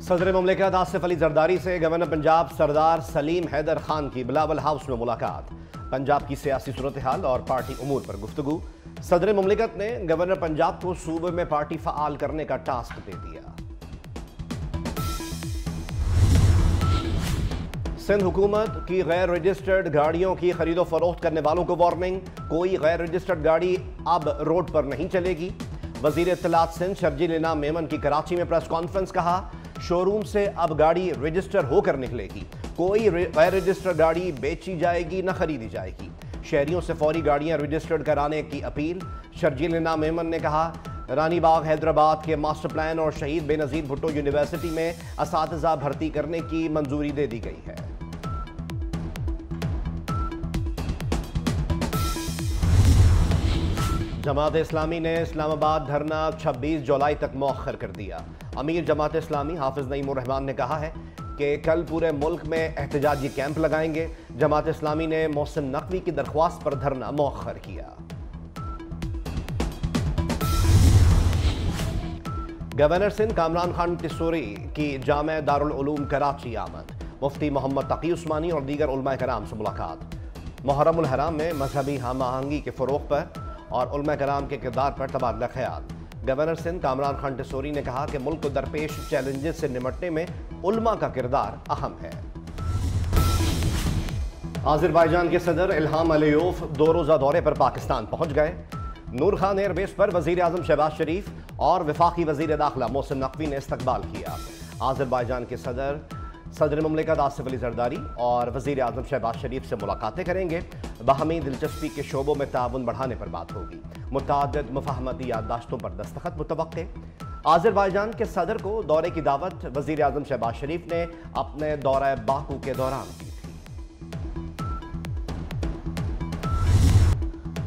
صدر مملکت آصف علی زرداری سے گورنر پنجاب سردار سلیم حیدر خان کی بلاول ہاؤس میں ملاقات۔ پنجاب کی سیاسی صورتحال اور پارٹی امور پر گفتگو۔ صدر مملکت نے گورنر پنجاب کو صوبے میں پارٹی فعال کرنے کا ٹاسک دے دیا۔ سندھ حکومت کی غیر رجسٹرڈ گاڑیوں کی خرید و فروخت کرنے والوں کو وارننگ، کوئی غیر رجسٹرڈ گاڑی اب روڈ پر نہیں چلے گی۔ وزیر اطلاعات سندھ شرجیل انعام میمن کی کراچی میں پریس کانفرنس، کہا شو روم سے اب گاڑی رجسٹر ہو کر نکلے گی، کوئی غیر رجسٹر گاڑی بیچی جائے گی نہ خریدی جائے گی۔ شہریوں سے فوری گاڑیاں رجسٹرڈ کرانے کی اپیل۔ شرجیل انعام میمن نے کہا رانی باغ حیدرآباد کے ماسٹر پلان اور شہید بے نظیر بھٹو یونیورسٹی میں اساتذہ بھرتی کرنے کی منظوری دے دی گئی ہے۔ جماعت اسلامی نے اسلام آباد دھرنا 26 جولائی تک مؤخر کر دیا۔ امیر جماعت اسلامی حافظ نعیم الرحمان نے کہا ہے کہ کل پورے ملک میں احتجاجی کیمپ لگائیں گے۔ جماعت اسلامی نے محسن نقوی کی درخواست پر دھرنا مؤخر کیا۔ گورنر سندھ کامران خان ٹسوری کی جامع دارالعلوم کراچی آمد۔ مفتی محمد تقی عثمانی اور دیگر علماء کرام سے ملاقات۔ محرم الحرام میں مذہبی ہم آہنگی کے فروغ پر اور علماء کرام کے کردار پر تبادلہ خیال۔ گورنر سندھ کامران خان ٹسوری نے کہا کہ ملک کو درپیش چیلنجز سے نمٹنے میں علماء کا کردار اہم ہے۔ آذربائیجان کے صدر الہام علیوف 2 روزہ دورے پر پاکستان پہنچ گئے۔ نور خان ایئر بیس پر وزیر اعظم شہباز شریف اور وفاقی وزیر داخلہ محسن نقوی نے استقبال کیا۔ آذربائیجان کے صدر مملکت آصف علی زرداری اور وزیر اعظم شہباز شریف سے ملاقاتیں کریں گے۔ باہمی دلچسپی کے شعبوں میں تعاون بڑھانے پر بات ہوگی۔ متعدد مفاہمتی یادداشتوں پر دستخط متوقع۔ آذربائیجان کے صدر کو دورے کی دعوت وزیر اعظم شہباز شریف نے اپنے دورہ باکو کے دوران کی تھی۔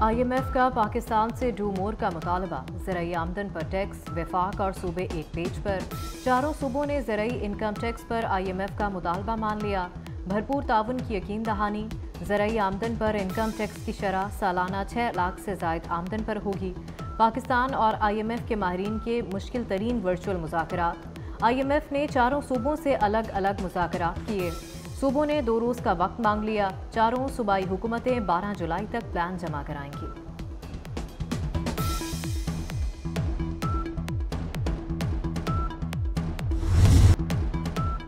آئی ایم ایف کا پاکستان سے ڈو مور کا مطالبہ۔ زرعی آمدن پر ٹیکس، وفاق اور صوبے ایک پیج پر۔ چاروں صوبوں نے زرعی انکم ٹیکس پر آئی ایم ایف کا مطالبہ مان لیا۔ بھرپور تعاون کی یقین دہانی۔ زرعی آمدن پر انکم ٹیکس کی شرح سالانہ 6 لاکھ سے زائد آمدن پر ہوگی۔ پاکستان اور آئی ایم ایف کے ماہرین کے مشکل ترین ورچوئل مذاکرات۔ آئی ایم ایف نے چاروں صوبوں سے الگ الگ مذاکرات کیے۔ صوبوں نے 2 روز کا وقت مانگ لیا۔ چاروں صوبائی حکومتیں 12 جولائی تک پلان جمع کرائیں گی۔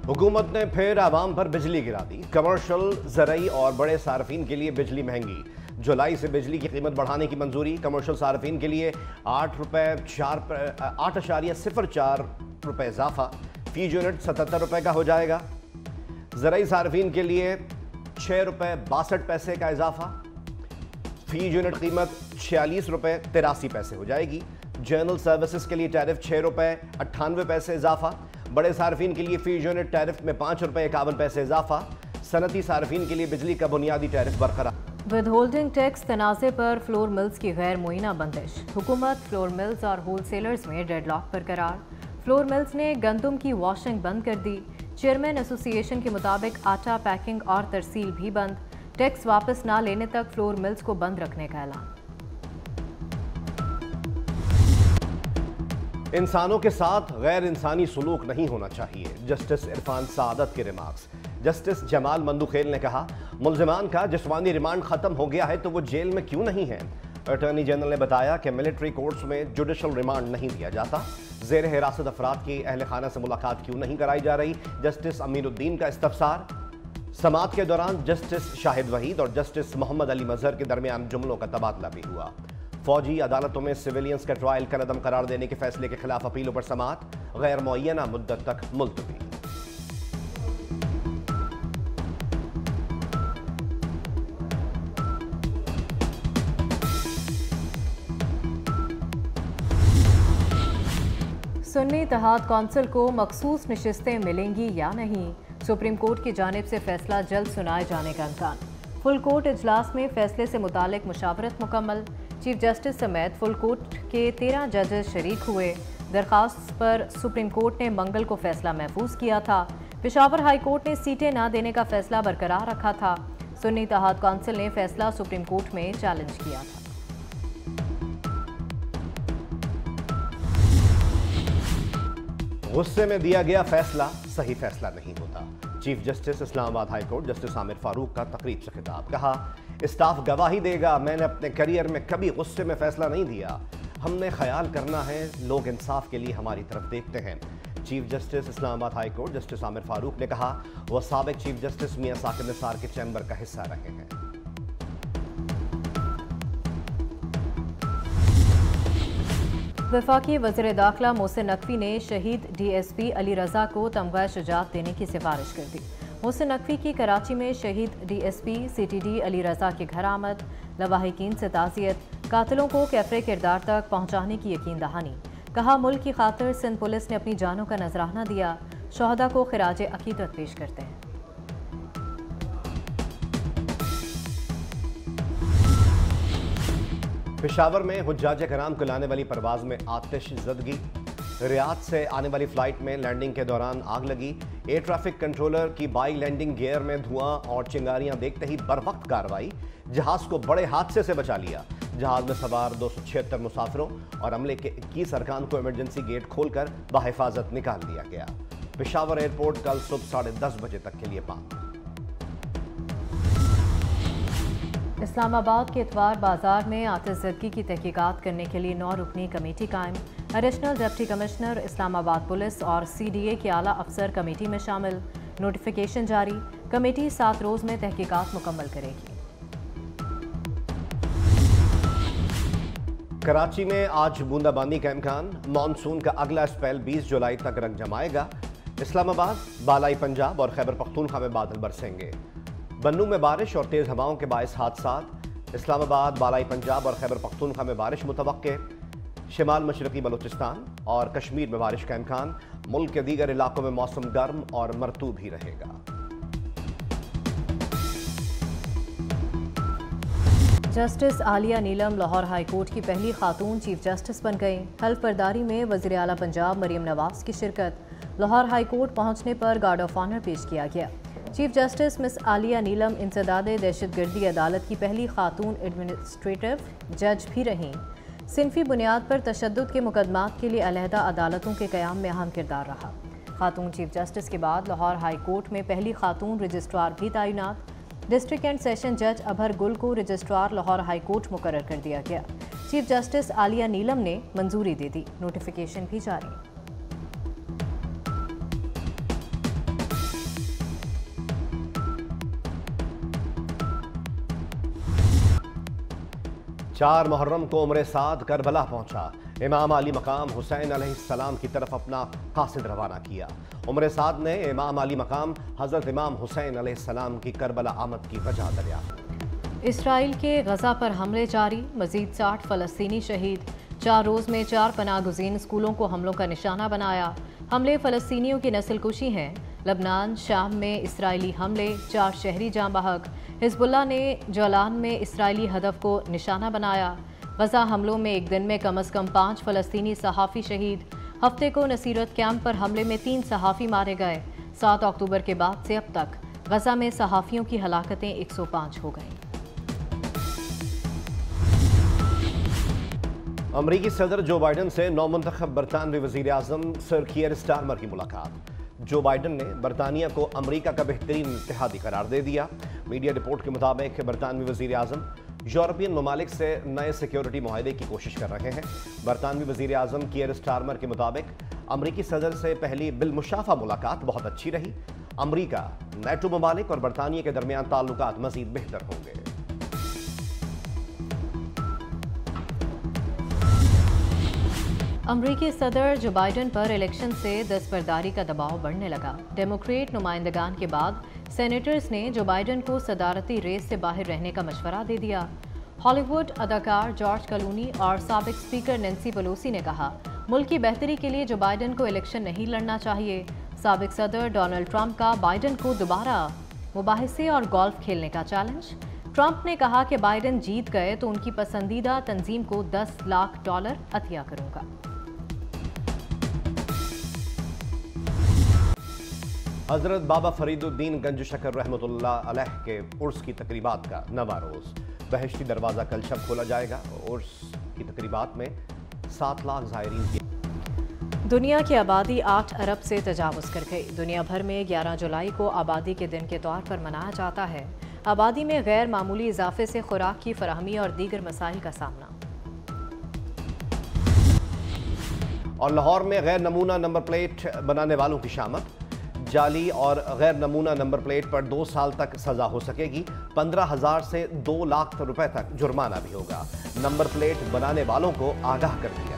حکومت نے پھر عوام پر بجلی گرا دی۔ کمرشل، زرعی اور بڑے صارفین کے لیے بجلی مہنگی۔ جولائی سے بجلی کی قیمت بڑھانے کی منظوری۔ کمرشل صارفین کے لیے 8.04 روپے اضافہ، فی یونٹ 77 روپے کا ہو جائے گا۔ زرعی صارفین کے لیے 6 روپے 62 پیسے کا اضافہ، فی یونٹ قیمت 46 روپے 83 پیسے ہو جائے گی۔ جنرل سروسز کے لیے ٹیرف 6 روپے 98 پیسے اضافہ۔ بڑے صارفین کے لیے فی یونٹ ٹیرف میں 5 روپے 51 پیسے اضافہ۔ صنعتی صارفین کے لیے بجلی کا بنیادی ٹیرف برقرار۔ ود ہولڈنگ ٹیکس تنازع پر فلور ملز کی غیر معینہ بندش۔ حکومت فلور ملز اور ہول سیلرز میں ڈیڈ لاک برقرار۔ فلور ملز نے گندم کی واشنگ بند کر دی۔ چیئرمین ایسوسی ایشن کے مطابق آٹا پیکنگ اور ترسیل بھی بند۔ ٹیکس واپس نہ لینے تک فلور ملز کو بند رکھنے کا اعلان۔ انسانوں کے ساتھ غیر انسانی سلوک نہیں ہونا چاہیے، جسٹس عرفان سعادت کے ریمارکس۔ جسٹس جمال مندوخیل نے کہا ملزمان کا جسمانی ریمانڈ ختم ہو گیا ہے تو وہ جیل میں کیوں نہیں ہیں۔ اٹارنی جنرل نے بتایا کہ ملٹری کورٹس میں جوڈیشل ریمانڈ نہیں دیا جاتا۔ زیر حراست افراد کی اہل خانہ سے ملاقات کیوں نہیں کرائی جا رہی، جسٹس امین الدین کا استفسار۔ سماعت کے دوران جسٹس شاہد وحید اور جسٹس محمد علی مظہر کے درمیان جملوں کا تبادلہ بھی ہوا۔ فوجی عدالتوں میں سویلینز کا ٹرائل کالعدم قرار دینے کے فیصلے کے خلاف اپیلوں پر سماعت غیر معینہ مدت تک ملتوی۔ سنی اتحاد کونسل کو مخصوص نشستیں ملیں گی یا نہیں، سپریم کورٹ کی جانب سے فیصلہ جلد سنائے جانے کا امکان۔ فل کورٹ اجلاس میں فیصلے سے متعلق مشاورت مکمل۔ چیف جسٹس سمیت فل کورٹ کے 13 ججز شریک ہوئے۔ درخواست پر سپریم کورٹ نے منگل کو فیصلہ محفوظ کیا تھا۔ پشاور ہائی کورٹ نے سیٹیں نہ دینے کا فیصلہ برقرار رکھا تھا۔ سنی اتحاد کونسل نے فیصلہ سپریم کورٹ میں چیلنج کیا تھا۔ गुस्से में दिया गया फैसला सही फैसला नहीं होता। Chief justice Islamabad high court justice Aamir Farooq का तकरीब से खिताब। कहा, स्टाफ गवाही देगा, मैंने अपने करियर में कभी गुस्से में फैसला नहीं दिया। हमने ख्याल करना है, लोग इंसाफ के लिए हमारी तरफ देखते हैं। Chief justice Islamabad high court justice Aamir Farooq ने कहा, वह साबिक चीफ जस्टिस मियां साकिब निसार के चैम्बर का हिस्सा रहे हैं। वफाकी वज़ीर दाखिला मोहसिन नकवी ने शहीद DSP अली रज़ा को तमगा शुजात देने की सिफारिश कर दी। मोहसिन नकवी की कराची में शहीद DSP CTD अली रज़ा के घर आमद, लवाहिकीन से ताज़ियत, कातिलों को कैफरे किरदार तक पहुँचाने की यकीन दहानी। कहा, मुल्क की खातिर सिंध पुलिस ने अपनी जानों का नजराना दिया, शहदा को खिराज अकीदत पेश करते हैं। पेशावर में हुज्जाज कराम को लाने वाली परवाज में आतिश ज़दगी। रियाद से आने वाली फ्लाइट में लैंडिंग के दौरान आग लगी। एयर ट्रैफिक कंट्रोलर की बाई लैंडिंग गियर में धुआं और चिंगारियां देखते ही बरवक्त कार्रवाई, जहाज को बड़े हादसे से बचा लिया। जहाज में सवार 276 मुसाफिरों और अमले के 21 अरकान को इमरजेंसी गेट खोलकर बाहिफाजत निकाल दिया गया। पेशावर एयरपोर्ट कल सुबह 10:30 बजे तक के लिए बंद। इस्लामाबाद के इतवार बाजार में आतिशज़दगी की तहकीकात करने के लिए 9 रुकनी कमेटी कायम। Additional deputy commissioner Islamabad police और CDA के आला अफसर कमेटी में शामिल। नोटिफिकेशन जारी। कमेटी 7 रोज़ में तहकीकात मुकम्मल करेगी। कराची में आज बूंदाबांदी का इम्कान। मानसून का अगला स्पेल 20 जुलाई तक रंग जमाएगा। इस्लामाबाद, बालाई पंजाब और खैबर पख्तूनख्वा में बादल बरसेंगे। बन्नू में बारिश और तेज़ हवाओं के बायस हादसात। इस्लामाबाद, बालाई पंजाब और खैबर पख्तूनख्वा में बारिश मुतवक्के। शिमाल मशरक़ी बलूचिस्तान और कश्मीर में बारिश का इम्कान। मुल्क के दीगर इलाकों में मौसम गर्म और मरतूब ही रहेगा। जस्टिस आलिया नीलम लाहौर हाई कोर्ट की पहली खातून चीफ जस्टिस बन गई। हल्फ बर्दारी में वज़ीर आला पंजाब मरीम नवाज की शिरकत। लाहौर हाई कोर्ट पहुंचने पर गार्ड ऑफ ऑनर पेश किया गया। चीफ जस्टिस मिस आलिया नीलम इंसदादे दहशतगर्दी अदालत की पहली खातून एडमिनिस्ट्रेटिव जज भी रहीं। सिनफी बुनियाद पर तशद्दुद के मुकदमात के लिए अलहदा अदालतों के क़याम में अहम किरदार रहा। खातून चीफ जस्टिस के बाद लाहौर हाई कोर्ट में पहली खातून रजिस्ट्रार भी तैनात। डिस्ट्रिक्ट एंड सेशन जज अभर गुल को रजिस्ट्रार लाहौर हाई कोर्ट मुकर्रर कर दिया गया। चीफ जस्टिस आलिया नीलम ने मंजूरी दे दी। नोटिफिकेशन भी जारी। चार मुहर्रम को उम्रे साद करबला पहुंचा। इमाम अली मकाम हुसैन अलैहिस्सलाम की तरफ अपना कासिद रवाना किया। उम्रे साद ने इमाम अली मकाम हज़रत इमाम हुसैन अलैहिस्सलाम की करबला आमद की वजह दरियाफ्त। इसराइल के गजा पर हमले जारी। मजीद 60 फ़लस्तीनी शहीद। 4 रोज़ में 4 पनाहगुज़ीन स्कूलों को हमलों का निशाना बनाया। हमले फ़लस्तीनियों की नस्लकुशी हैं। लबनान, शाम में इसराइली हमले, 4 शहरी जाँ बहक। हिज़्बुल्लाह ने जौलान में इसराइली हदफ को निशाना बनाया। गजा हमलों में एक दिन में कम अज़ कम 5 फ़लस्तीनी सहाफ़ी शहीद। हफ्ते को नसीरत कैंप पर हमले में 3 सहाफ़ी मारे गए। 7 अक्टूबर के बाद से अब तक गजा में सहाफ़ियों की हलाकतें 105 हो गईं। अमरीकी सदर जो बाइडन से नौमुंतखब बरतानवी वज़ीर आज़म सर कीयर स्टारमर की मुलाकात। जो बाइडन ने बरतानिया को अमरीका का बेहतरीन इत्तेहादी करार दे दिया। मीडिया रिपोर्ट के मुताबिक बरतानवी वज़ीर आज़म यूरोपियन ममालिक से नए सिक्योरिटी मुआहदे की कोशिश कर रहे हैं। बरतानवी वज़ीर आज़म कीयर स्टारमर के मुताबिक अमरीकी सदर से पहली बिलमुशाफा मुलाकात बहुत अच्छी रही। अमरीका, नेटो ममालिक और बरतानिया के दरमियान ताल्लुकात मज़ीद बेहतर होंगे। अमरीकी सदर जो बाइडन पर इलेक्शन से दस्तबरदारी का दबाव बढ़ने लगा। डेमोक्रेट नुमाइंदगान के बाद सेनेटर्स ने जो बाइडन को सदारती रेस से बाहर रहने का मशवरा दे दिया। हॉलीवुड अदाकार जॉर्ज क्लूनी और साबिक स्पीकर नैन्सी पेलोसी ने कहा, मुल्क की बेहतरी के लिए जो बाइडन को इलेक्शन नहीं लड़ना चाहिए। साबिक सदर डोनाल्ड ट्रंप का बाइडन को दोबारा मुबाहिसे और गोल्फ खेलने का चैलेंज। ट्रंप ने कहा कि बाइडन जीत गए तो उनकी पसंदीदा तंजीम को $10 लाख अतिया करूंगा। हज़रत बाबा फरीदुद्दीन गंज शकर रहमतुल्लाह अलैह के उर्स की तकरीबात का नवा रोज़। बहश्ती दरवाज़ा कल शब खोला जाएगा। उर्स की तकरीबात में 7 लाख ज़ायरीन की दुनिया की आबादी 8 अरब से तजावुज़ कर गई। दुनिया भर में 11 जुलाई को आबादी के दिन के तौर पर मनाया जाता है। आबादी में गैर मामूली इजाफे से खुराक की फराहमी और दीगर मसाइल का सामना। और लाहौर में गैर नमूना नंबर प्लेट बनाने वालों की शामत। जाली और गैर नमूना नंबर प्लेट पर 2 साल तक सजा हो सकेगी। 15,000 से 2 लाख रुपए तक जुर्माना भी होगा। नंबर प्लेट बनाने वालों को आगाह कर दिया।